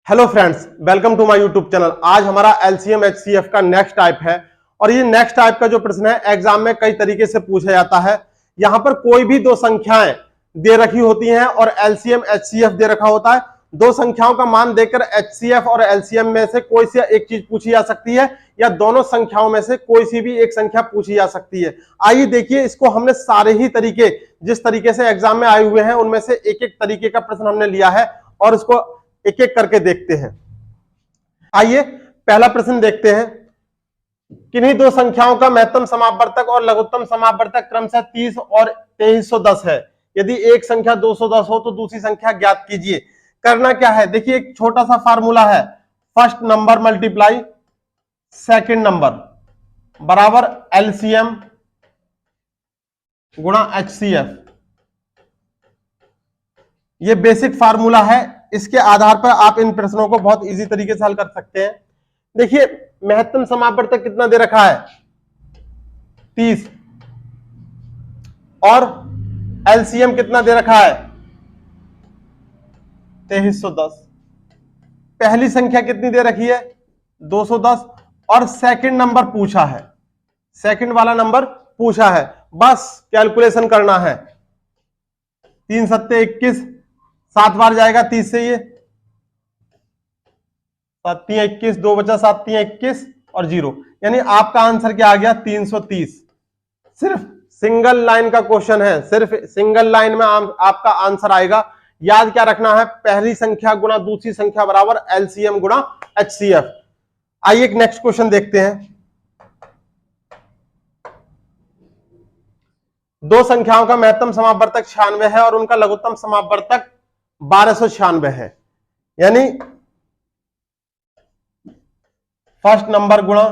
Hello friends, welcome to my YouTube channel. आज हमारा LCM HCF का नेक्स्ट टाइप है और ये नेक्स्ट टाइप का जो प्रश्न है एग्जाम में कई तरीके से पूछा जाता है। यहां पर कोई भी दो संख्याएं दे रखी होती हैं और एलसीएम एचसीएफ दे रखा होता है। दो संख्याओं का मान देकर एचसीएफ और एलसीएम में से कोई सी एक चीज पूछी जा सकती है या दोनों संख्याओं में से कोई सी भी एक संख्या पूछी जा सकती है। आइए देखिए, इसको हमने सारे ही तरीके जिस तरीके से एग्जाम में आए हुए हैं उनमें से एक एक तरीके का प्रश्न हमने लिया है और इसको एक एक करके देखते हैं। आइए पहला प्रश्न देखते हैं। किन्हीं दो संख्याओं का महत्तम समापवर्तक और लघुत्तम समापवर्तक क्रमशः 30 और 2310 है। यदि एक संख्या 210 हो तो दूसरी संख्या ज्ञात कीजिए। करना क्या है, देखिए एक छोटा सा फार्मूला है, first number multiply second number बराबर एलसीएम गुणा एचसीएफ। ये बेसिक फार्मूला है, इसके आधार पर आप इन प्रश्नों को बहुत इजी तरीके से हल कर सकते हैं। देखिए महत्तम समापवर्तक कितना दे रखा है 30 और एलसीएम कितना दे रखा है 2310। पहली संख्या कितनी दे रखी है 210 और सेकंड नंबर पूछा है, सेकंड वाला नंबर पूछा है। बस कैलकुलेशन करना है। 3 सत्ते 21, 7 बार जाएगा 30 से, ये 7 3 21, 2 बचा 7 3 21 और 0, यानी आपका आंसर क्या आ गया 330। सिर्फ सिंगल लाइन का क्वेश्चन है, सिर्फ सिंगल लाइन में आपका आंसर आएगा। याद क्या रखना है, पहली संख्या गुणा दूसरी संख्या बराबर एलसीएम गुणा एचसीएफ। आइए एक नेक्स्ट क्वेश्चन देखते हैं। दो संख्याओं का महत्तम समापवर्तक 96 है और उनका लघुत्तम समापवर्तक 1296 है। यानी फर्स्ट नंबर गुणा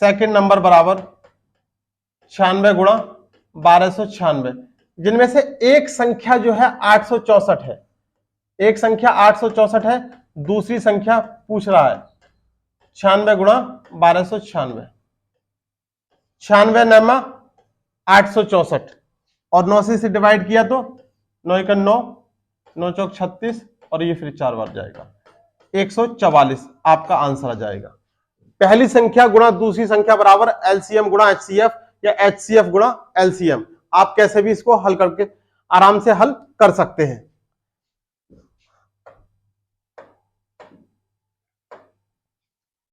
सेकंड नंबर बराबर 96 गुणा 1296, जिनमें से एक संख्या जो है 864 है। एक संख्या 864 है, दूसरी संख्या पूछ रहा है 96 गुणा 1296। 96 नमा 864 और 9 से डिवाइड किया तो 9 का 9, 9 चौक 36 और ये फिर 4 बार जाएगा, 144 आपका आंसर आ जाएगा। पहली संख्या गुणा दूसरी संख्या बराबर एलसीएम गुणा एचसीएफ या एचसीएफ गुणा एलसीएम। आप कैसे भी इसको हल करके आराम से हल कर सकते हैं।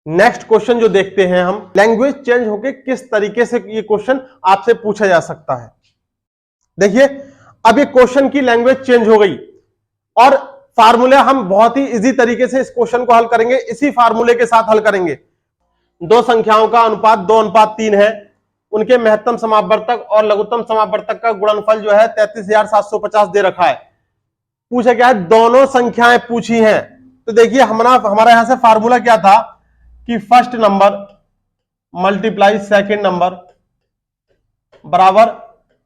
नेक्स्ट क्वेश्चन जो देखते हैं हम, लैंग्वेज चेंज होके किस तरीके से ये क्वेश्चन आपसे पूछा जा सकता है। देखिए अब ये क्वेश्चन की लैंग्वेज चेंज हो गई और फार्मूले हम बहुत ही इजी तरीके से इस क्वेश्चन को हल करेंगे, इसी फार्मूले के साथ हल करेंगे। दो संख्याओं का अनुपात 2:3 है, उनके महत्तम समापवर्तक और लघुत्तम समापवर्तक का गुणनफल जो है 33,750 दे रखा है। पूछा क्या है, दोनों संख्याएं पूछी हैं। तो देखिए हमारा यहां से फार्मूला क्या था कि first number multiply second number बराबर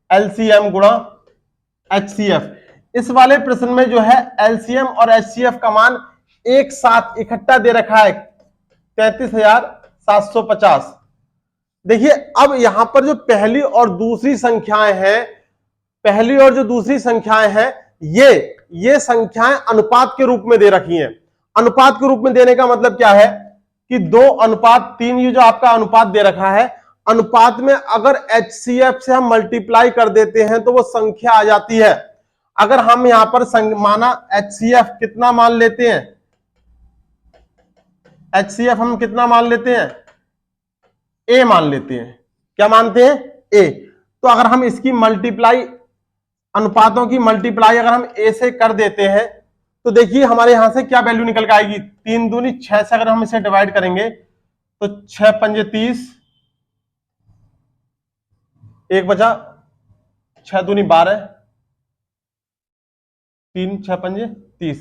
एलसीएम गुणा एचसीएफ। इस वाले प्रश्न में जो है एलसीएम और एचसीएफ का मान एक साथ इकट्ठा दे रखा है 33,750। देखिए अब यहां पर जो पहली और दूसरी संख्याएं हैं, पहली और जो दूसरी संख्याएं हैं, ये संख्याएं अनुपात के रूप में दे रखी हैं। अनुपात के रूप में देने का मतलब क्या है कि 2:3 ये जो आपका अनुपात दे रखा है, अनुपात में अगर एचसीएफ से हम मल्टीप्लाई कर देते हैं तो वो संख्या आ जाती है। अगर हम यहां पर माना एचसीएफ कितना मान लेते हैं, एचसीएफ हम कितना मान लेते हैं, ए मान लेते हैं। क्या मानते हैं, ए। तो अगर हम इसकी मल्टीप्लाई, अनुपातों की मल्टीप्लाई अगर हम ए से कर देते हैं तो देखिए हमारे यहां से क्या वैल्यू निकल के आएगी, 3 दूनी 6 से अगर हम इसे डिवाइड करेंगे तो 6 पंजे 30, 1 बचा, 6 दूनी 12, 3 6 पंजे 30,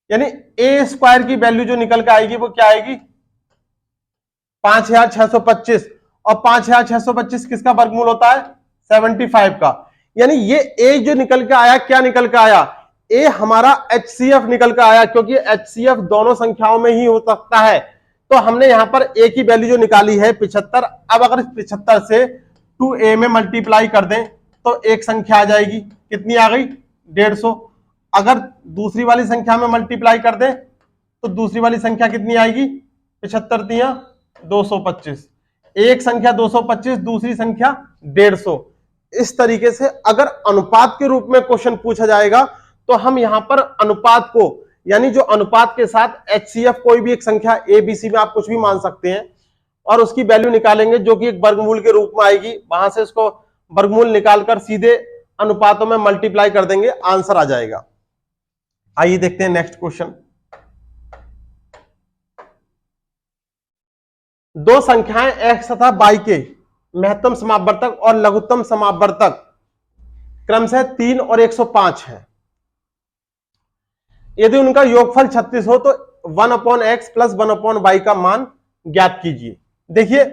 यानी ए स्क्वायर की वैल्यू जो निकल के आएगी वो क्या आएगी 5625। और 5625 किसका वर्गमूल होता है 75 का। यानी ये ए जो निकल के आया, क्या निकल के आया, ए हमारा एचसीएफ निकल के आया, क्योंकि एचसीएफ दोनों संख्याओं में ही हो सकता है। तो हमने यहां पर ए की वैल्यू जो निकाली है 75। अब अगर 75 से 2a में मल्टीप्लाई कर दें तो एक संख्या आ जाएगी, कितनी आ गई 150। अगर दूसरी वाली संख्या में मल्टीप्लाई कर दें तो दूसरी वाली संख्या कितनी आएगी, 75 तिया 225, एक संख्या 225, दूसरी संख्या 150। इस तरीके से अगर अनुपात के रूप में क्वेश्चन पूछा जाएगा तो हम यहां पर अनुपात को, यानी जो अनुपात के साथ HCF कोई भी एक संख्या ABC में आप कुछ भी मान सकते हैं और उसकी वैल्यू निकालेंगे जो कि एक वर्गमूल के रूप में आएगी, वहां से उसको वर्गमूल निकालकर सीधे अनुपातों में मल्टीप्लाई कर देंगे, आंसर आ जाएगा। आइए देखते हैं नेक्स्ट क्वेश्चन। दो संख्याएं x तथा y के महत्तम समापवर्तक और लघुत्तम समापवर्तक क्रमशः 3 और 105 है। यदि उनका योगफल 36 हो तो 1/x प्लस 1/y का मान ज्ञात कीजिए। देखिए,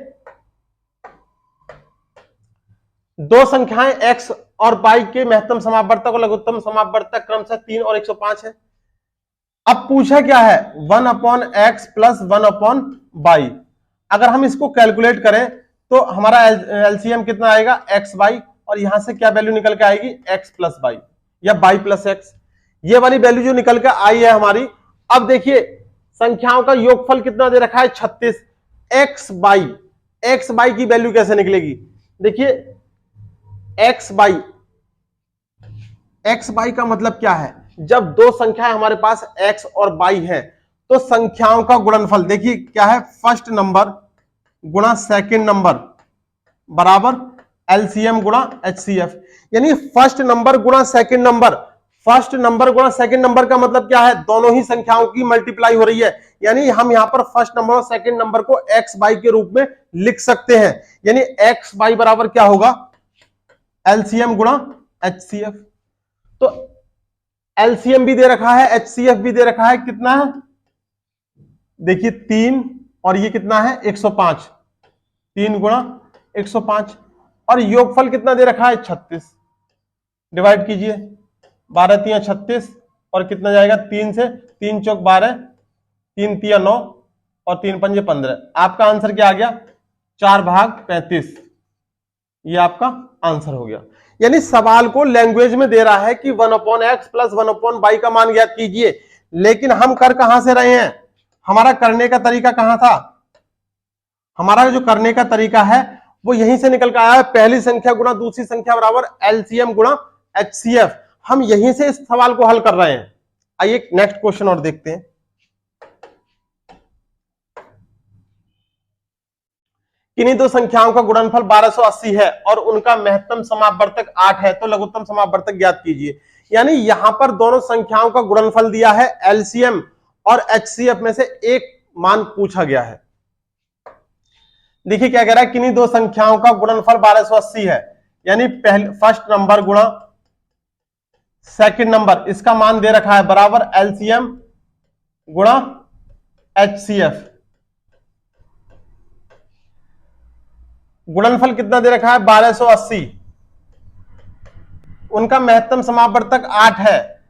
दो संख्याएं x और y के महत्तम समापवर्तक और लघुत्तम समापवर्तक क्रमशः 3 और 105 है। अब पूछा क्या है, 1/x प्लस 1/y। अगर हम इसको कैलकुलेट करें तो हमारा एलसीएम कितना आएगा, एक्स वाई, और यहां से क्या वैल्यू निकल के आएगी, एक्स प्लस वाई या वाई प्लस एक्स। ये वाली वैल्यू जो निकल के आई है हमारी। अब देखिए संख्याओं का योगफल कितना दे रखा है, 36। एक्स बाई की वैल्यू कैसे निकलेगी, देखिए एक्स बाई का मतलब क्या है, जब दो संख्याएं हमारे पास x और y है तो संख्याओं का गुणनफल देखिए क्या है, फर्स्ट नंबर गुणा सेकंड नंबर बराबर एलसीएम गुणा एचसीएफ। यानी फर्स्ट नंबर गुणा सेकंड नंबर, फर्स्ट नंबर गुणा सेकंड नंबर का मतलब क्या है, दोनों ही संख्याओं की मल्टीप्लाई हो रही है। यानी हम यहां पर फर्स्ट नंबर और सेकंड नंबर को एक्स वाई के रूप में लिख सकते हैं। यानी एक्स वाई बराबर क्या होगा, एलसीएम गुणा एचसीएफ। तो एलसीएम भी दे रखा है, एचसीएफ भी दे रखा है, कितना है देखिए 3 और ये कितना है 105, 3 गुणा 105, और योगफल कितना दे रखा है 36। डिवाइड कीजिए, 12 तिया 36 और कितना जाएगा 3 से, 3 चौक 12, 3 तिया 9 और 3 पंजे 15। आपका आंसर क्या आ गया, 4/35। ये आपका आंसर हो गया। यानी सवाल को लैंग्वेज में दे रहा है कि 1/x प्लस 1/y का मान ज्ञात कीजिए, लेकिन हम कर कहां से रहे हैं, हमारा करने का तरीका कहां था, हमारा जो करने का तरीका है वो यहीं से निकल कर आया है, पहली संख्या गुणा दूसरी संख्या बराबर एलसीएम गुणा एचसीएफ। हम यहीं से इस सवाल को हल कर रहे हैं। आइए नेक्स्ट क्वेश्चन और देखते हैं। किन्हीं दो संख्याओं का गुणनफल 1280 है और उनका महत्तम समापवर्तक 8 है, तो लघुत्तम समापवर्तक ज्ञात कीजिए। यानी यहां पर दोनों संख्याओं का गुणनफल दिया है, एलसीएम और एचसीएफ में से एक मान पूछा गया है। देखिए क्या कह रहा है, किन्हीं दो संख्याओं का गुणनफल 1280 है, यानी पहले फर्स्ट नंबर गुणा सेकंड नंबर, इसका मान दे रखा है बराबर एलसीएम गुणा एचसीएफ। गुणनफल कितना दे रखा है 1280, उनका महत्तम समापवर्तक 8 है,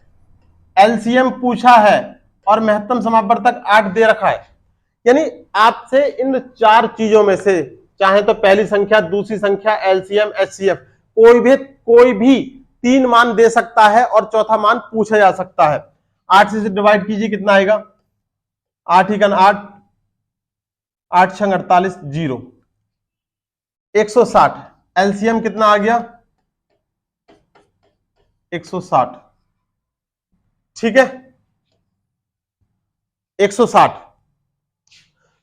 एलसीएम पूछा है और महत्तम समापवर्तक 8 दे रखा है। यानी आपसे इन चार चीजों में से चाहे तो पहली संख्या, दूसरी संख्या, एलसीएम, एचसीएफ, कोई भी 3 मान दे सकता है और चौथा मान पूछा जा सकता है। 8 से डिवाइड कीजिए, कितना आएगा, 8 ही 8, 8 6 48, 0, 160। एलसीएम कितना आ गया 160, ठीक है 160।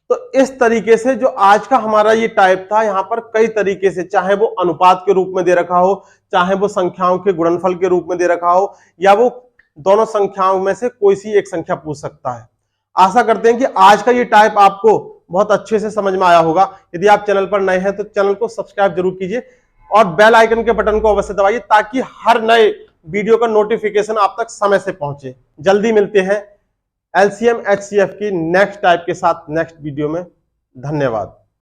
तो इस तरीके से जो आज का हमारा ये टाइप था, यहां पर कई तरीके से, चाहे वो अनुपात के रूप में दे रखा हो, चाहे वो संख्याओं के गुणनफल के रूप में दे रखा हो, या वो दोनों संख्याओं में से कोई सी एक संख्या पूछ सकता है। आशा करते हैं कि आज का ये टाइप आपको बहुत अच्छे से समझ में आया होगा। यदि आप चैनल पर नए हैं तो चैनल को सब्सक्राइब जरूर कीजिए और बेल आइकन के बटन को अवश्य दबाइए ताकि हर नए वीडियो का नोटिफिकेशन आप तक समय से पहुंचे। जल्दी मिलते हैं एलसीएम एचसीएफ की नेक्स्ट टाइप के साथ नेक्स्ट वीडियो में। धन्यवाद।